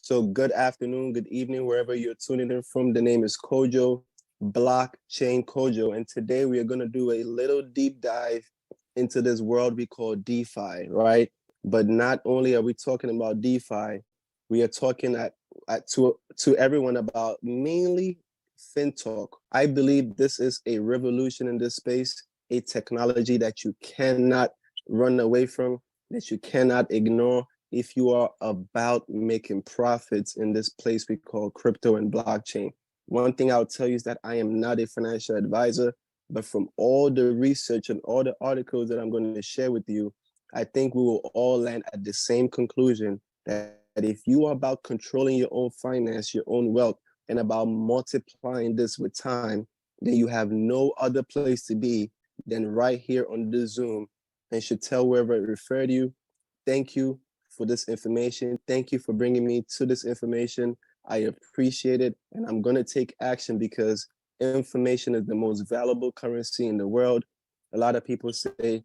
So good afternoon, good evening, wherever you're tuning in from. The name is Kojo, Blockchain Kojo. And today we are going to do a little deep dive into this world we call DeFi, right? But not only are we talking about DeFi, we are talking to everyone about mainly FinToch. I believe this is a revolution in this space, a technology that you cannot run away from, that you cannot ignore if you are about making profits in this place we call crypto and blockchain. One thing I'll tell you is that I am not a financial advisor, but from all the research and all the articles that I'm going to share with you, I think we will all land at the same conclusion that if you are about controlling your own finance, your own wealth, and about multiplying this with time, then you have no other place to be than right here on this Zoom, and should tell wherever it referred you. Thank you for this information. Thank you for bringing me to this information. I appreciate it, and I'm going to take action because information is the most valuable currency in the world. A lot of people say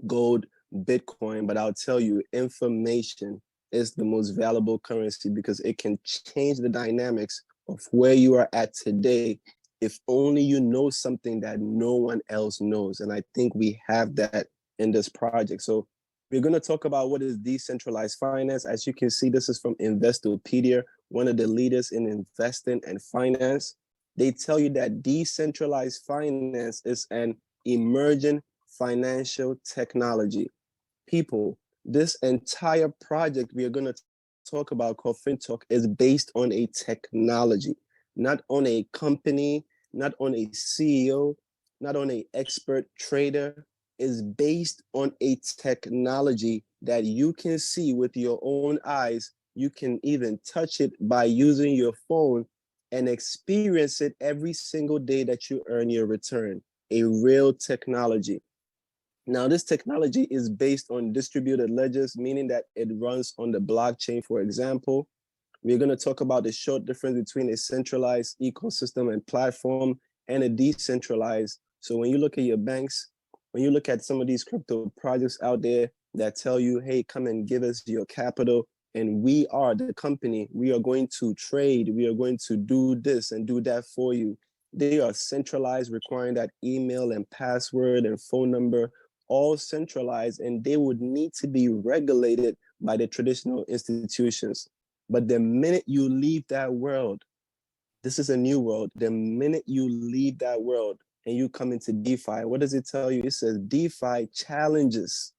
gold, Bitcoin, but I'll tell you, information is the most valuable currency because it can change the dynamics of where you are at today if only you know something that no one else knows. And I think we have that in this project. So we're going to talk about what is decentralized finance. As you can see, this is from Investopedia, one of the leaders in investing and finance. They tell you that decentralized finance is an emerging financial technology. People, this entire project we are going to talk about called FinToch is based on a technology, not on a company, not on a CEO, not on an expert trader. Is based on a technology that you can see with your own eyes. You can even touch it by using your phone and experience it every single day that you earn your return. A real technology. Now, this technology is based on distributed ledgers, meaning that it runs on the blockchain, for example. We're going to talk about the short difference between a centralized ecosystem and platform and a decentralized. So when you look at your banks, when you look at some of these crypto projects out there that tell you, hey, come and give us your capital, and we are the company, we are going to trade, we are going to do this and do that for you. They are centralized, requiring that email and password and phone number, all centralized, and they would need to be regulated by the traditional institutions. But the minute you leave that world, this is a new world. The minute you leave that world and you come into DeFi, what does it tell you? It says DeFi challenges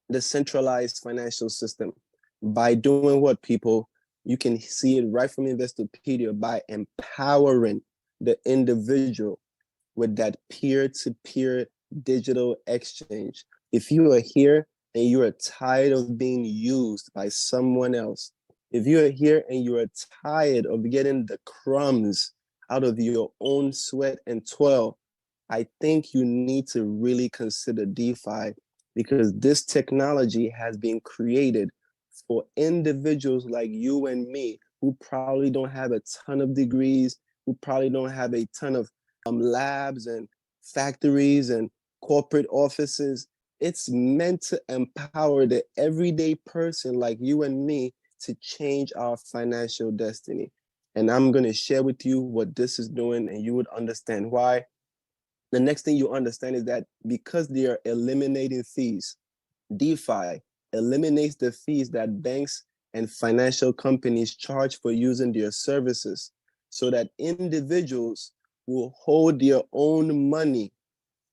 the centralized financial system by doing what, people? You can see it right from Investopedia, by empowering the individual with that peer-to-peer digital exchange. If you are here and you are tired of being used by someone else, if you are here and you are tired of getting the crumbs out of your own sweat and toil, I think you need to really consider DeFi, because this technology has been created for individuals like you and me who probably don't have a ton of degrees, who probably don't have a ton of labs and factories and corporate offices. It's meant to empower the everyday person like you and me to change our financial destiny. And I'm going to share with you what this is doing, and you would understand why. The next thing you understand is that because they are eliminating fees, DeFi eliminates the fees that banks and financial companies charge for using their services, so that individuals will hold their own money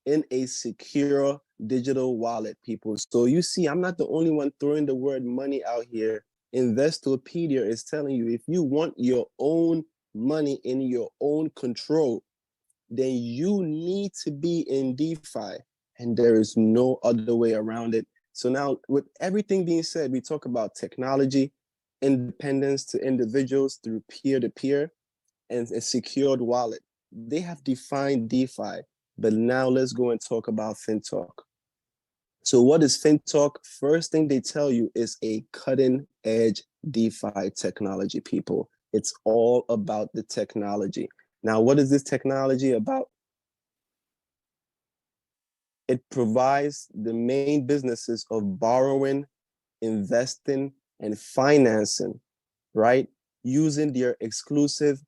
in a secure digital wallet, people. So you see, I'm not the only one throwing the word money out here. Investopedia is telling you, if you want your own money in your own control, then you need to be in DeFi, and there is no other way around it. So now, with everything being said, we talk about technology, independence to individuals through peer-to-peer, and a secured wallet. They have defined DeFi, but now let's go and talk about FinToch. So what is FinToch? First thing they tell you is a cutting-edge DeFi technology, people. It's all about the technology. Now, what is this technology about? It provides the main businesses of borrowing, investing, and financing right? Using their exclusive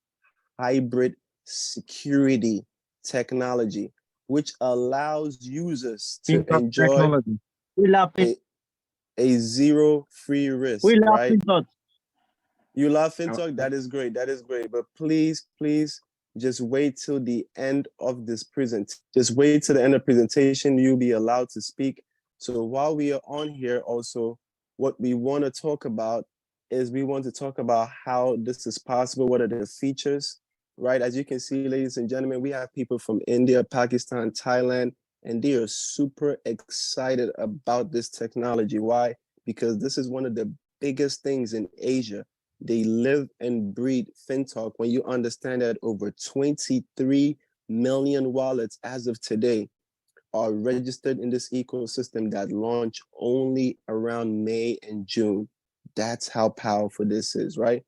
hybrid security technology, which allows users to FinTOch enjoy technology. We love it. a zero free risk, We love right? FinTOch. You love Uh, FinTocH? That is great. That is great. But please, please just wait till the end of this present. Just wait till the end of presentation. You'll be allowed to speak. So while we are on here also, what we want to talk about is we want to talk about how this is possible. What are the features, right? As you can see, ladies and gentlemen, we have people from India, Pakistan, Thailand, and they are super excited about this technology. Why? Because this is one of the biggest things in Asia. They live and breathe FinTocH. When you understand that over 23 million wallets as of today are registered in this ecosystem that launch only around May and June. That's how powerful this is, right?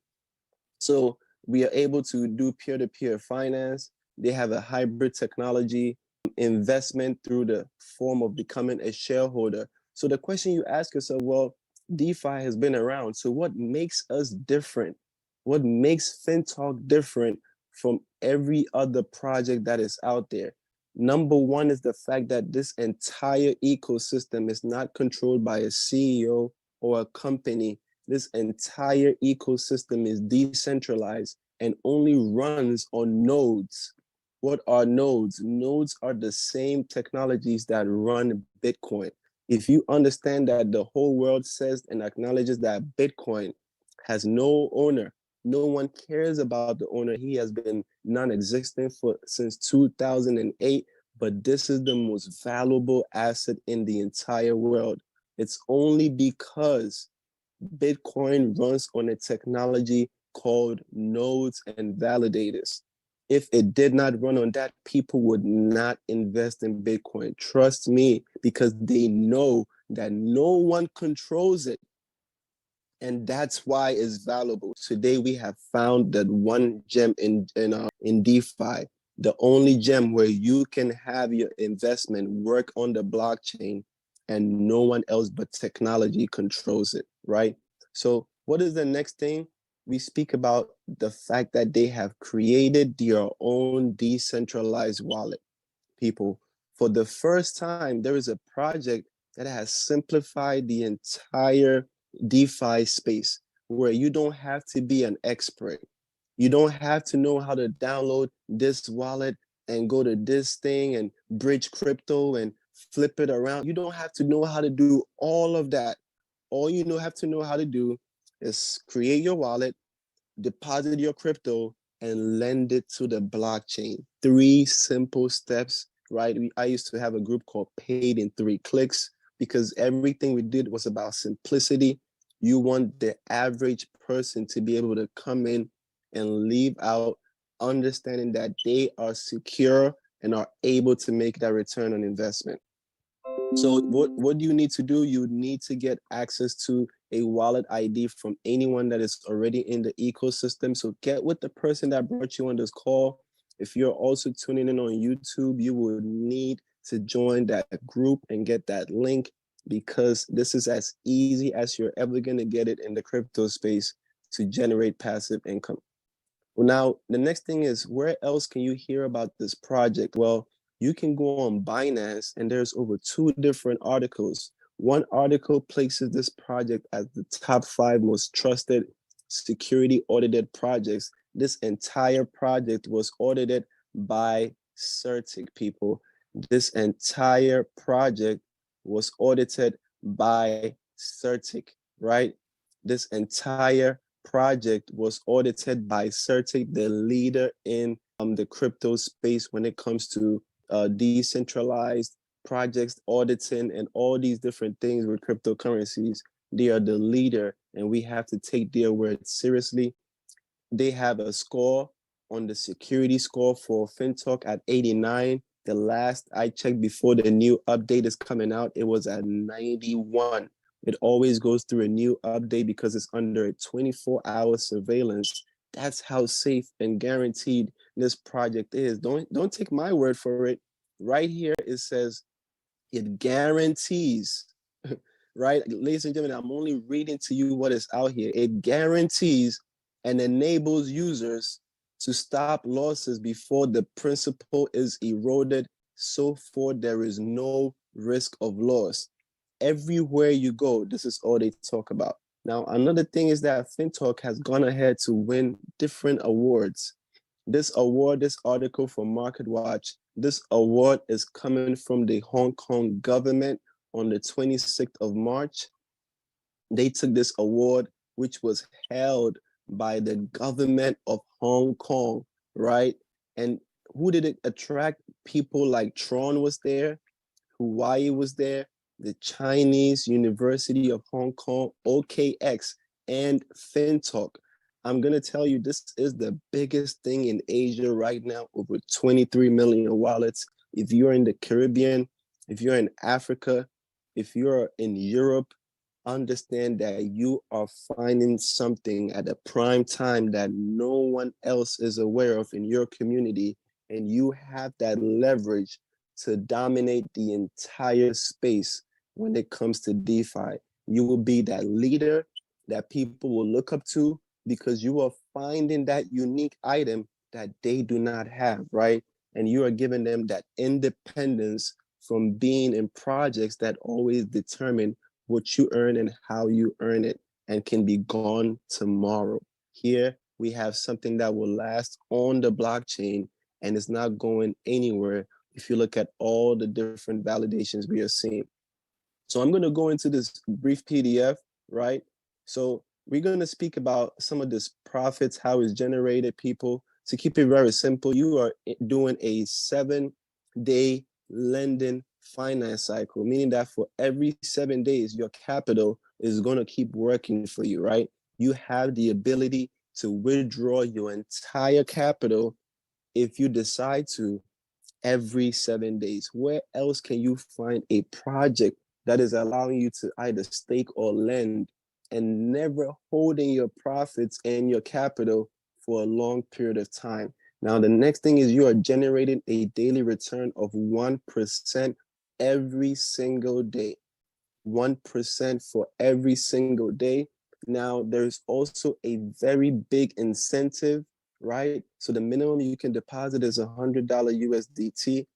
So we are able to do peer-to-peer finance. They have a hybrid technology, investment through the form of becoming a shareholder. So the question you ask yourself, well, DeFi has been around. So what makes us different? What makes FinTocH different from every other project that is out there? Number one is the fact that this entire ecosystem is not controlled by a CEO or a company. This entire ecosystem is decentralized and only runs on nodes. What are nodes? Nodes are the same technologies that run Bitcoin. If you understand that the whole world says and acknowledges that Bitcoin has no owner, no one cares about the owner. He has been non-existent since 2008, but this is the most valuable asset in the entire world. It's only because Bitcoin runs on a technology called nodes and validators. If it did not run on that, people would not invest in Bitcoin. Trust me, because they know that no one controls it. And that's why it's valuable. Today we have found that one gem in DeFi, the only gem where you can have your investment work on the blockchain and no one else but technology controls it, right? So what is the next thing? We speak about the fact that they have created their own decentralized wallet. People, for the first time, there is a project that has simplified the entire DeFi space where you don't have to be an expert. You don't have to know how to download this wallet and go to this thing and bridge crypto and flip it around. You don't have to know how to do all of that. All you have to know how to do is create your wallet, deposit your crypto, and lend it to the blockchain. 3 simple steps, right? I used to have a group called Paid in 3 Clicks because everything we did was about simplicity. You want the average person to be able to come in and leave out understanding that they are secure and are able to make that return on investment. So what do you need to do? You need to get access to a wallet ID from anyone that is already in the ecosystem. So get with the person that brought you on this call. If you're also tuning in on YouTube, you will need to join that group and get that link because this is as easy as you're ever going to get it in the crypto space to generate passive income. Well, now the next thing is where else can you hear about this project? Well, you can go on Binance and there's over 2 different articles. One article places this project as the top 5 most trusted security audited projects. This entire project was audited by CertiK, people. This entire project was audited by CertiK, right? This entire project was audited by CertiK, the leader in the crypto space when it comes to decentralized projects, auditing, and all these different things with cryptocurrencies. They are the leader, and we have to take their word seriously. They have a score on the security score for FinTocH at 89. The last I checked before the new update is coming out, it was at 91. It always goes through a new update because it's under a 24-hour surveillance. That's how safe and guaranteed this project is. Don't take my word for it. Right here, it says it guarantees right? Ladies and gentlemen, I'm only reading to you what is out here. It guarantees and enables users to stop losses before the principal is eroded, so forth there is no risk of loss. Everywhere you go, this is all they talk about. Now, another thing is that FinTalk has gone ahead to win different awards. This award, this article from MarketWatch, this award is coming from the Hong Kong government on the 26th of March. They took this award, which was held by the government of Hong Kong, right? And who did it attract? People like Tron was there, Hawaii was there, the Chinese University of Hong Kong, OKX, and FinTalk. I'm going to tell you, this is the biggest thing in Asia right now, over 23 million wallets. If you're in the Caribbean, if you're in Africa, if you're in Europe, understand that you are finding something at a prime time that no one else is aware of in your community, and you have that leverage to dominate the entire space when it comes to DeFi. You will be that leader that people will look up to because you are finding that unique item that they do not have, right? And you are giving them that independence from being in projects that always determine what you earn and how you earn it and can be gone tomorrow. Here, we have something that will last on the blockchain and it's not going anywhere if you look at all the different validations we are seeing. So I'm going to go into this brief PDF, right? So we're going to speak about some of this profits, how it's generated, people. To keep it very simple, you are doing a 7-day lending finance cycle, meaning that for every 7 days, your capital is going to keep working for you, right? You have the ability to withdraw your entire capital if you decide to every 7 days. Where else can you find a project that is allowing you to either stake or lend and never holding your profits and your capital for a long period of time? Now, the next thing is you are generating a daily return of 1% every single day. 1% for every single day. Now, there's also a very big incentive, right? So the minimum you can deposit is $100 USDT,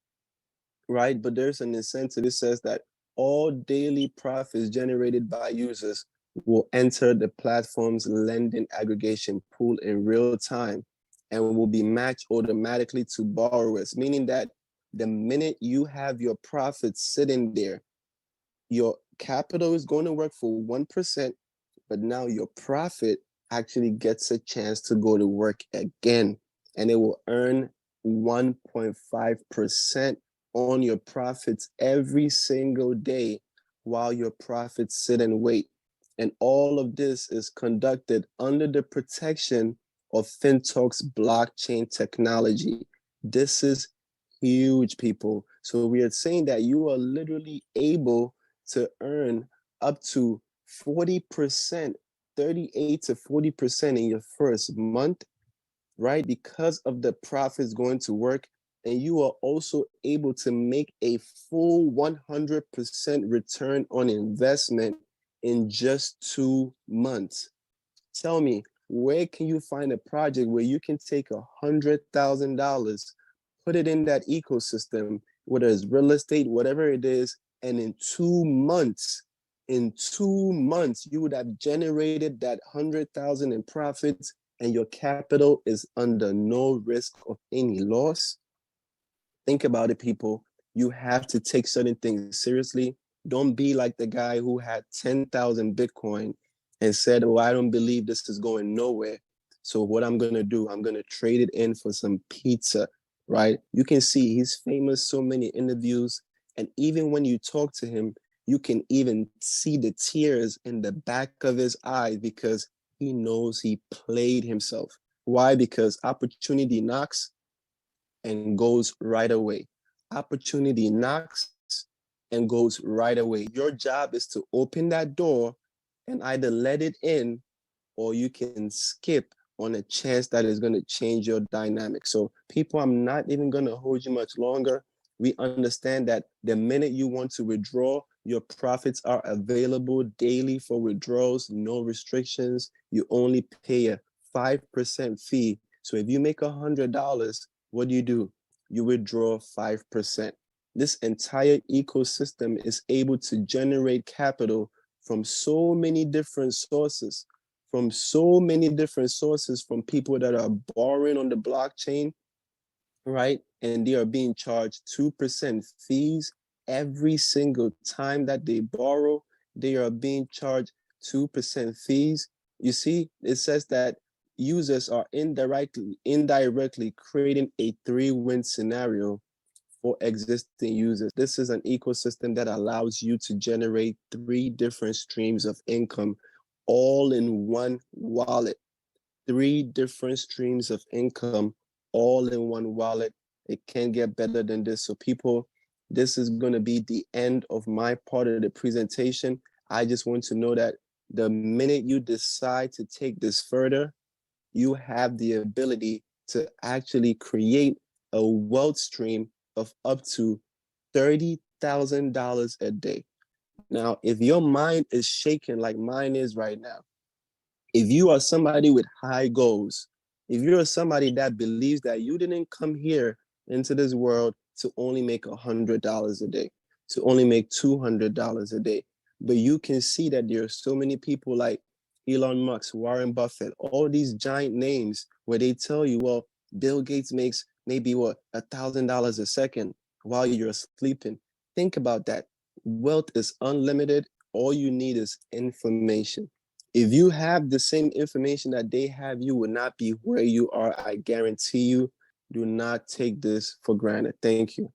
right? But there's an incentive. It says that all daily profits generated by users will enter the platform's lending aggregation pool in real time and will be matched automatically to borrowers, meaning that the minute you have your profits sitting there, your capital is going to work for 1%, but now your profit actually gets a chance to go to work again, and it will earn 1.5% on your profits every single day while your profits sit and wait. And all of this is conducted under the protection of FinTalk's blockchain technology. This is huge, people. So we are saying that you are literally able to earn up to 40%, 38 to 40% in your first month, right? Because of the profits going to work. And you are also able to make a full 100% return on investment in just 2 months. Tell me, where can you find a project where you can take $100,000, put it in that ecosystem, whether it's real estate, whatever it is, and in 2 months, you would have generated that 100,000 in profits and your capital is under no risk of any loss? Think about it, people. You have to take certain things seriously. Don't be like the guy who had 10,000 Bitcoin and said, well, I don't believe this is going nowhere. So what I'm going to do, I'm going to trade it in for some pizza, right? You can see he's famous, so many interviews. And even when you talk to him, you can even see the tears in the back of his eye because he knows he played himself. Why? Because opportunity knocks and goes right away. Opportunity knocks and goes right away. Your job is to open that door and either let it in or you can skip on a chance that is going to change your dynamic. So people, I'm not even going to hold you much longer. We understand that the minute you want to withdraw, Your profits are available daily for withdrawals, no restrictions. You only pay a 5% fee. So if you make $100, what do? You withdraw 5%. This entire ecosystem is able to generate capital from so many different sources, from people that are borrowing on the blockchain, right? And they are being charged 2% fees every single time that they borrow. They are being charged 2% fees. You see, it says that users are indirectly creating a three-win scenario for existing users. This is an ecosystem that allows you to generate three different streams of income all in one wallet. Three different streams of income all in one wallet. It can't get better than this. So people, this is going to be the end of my part of the presentation. I just want to know that the minute you decide to take this further, you have the ability to actually create a wealth stream of up to $30,000 a day. Now, if your mind is shaking like mine is right now, if you are somebody with high goals, if you're somebody that believes that you didn't come here into this world to only make $100 a day, to only make $200 a day, but you can see that there are so many people like Elon Musk, Warren Buffett, all these giant names where they tell you, well, Bill Gates makes maybe what, $1,000 a second while you're sleeping. Think about that. Wealth is unlimited. All you need is information. If you have the same information that they have, you will not be where you are. I guarantee you. Do not take this for granted. Thank you.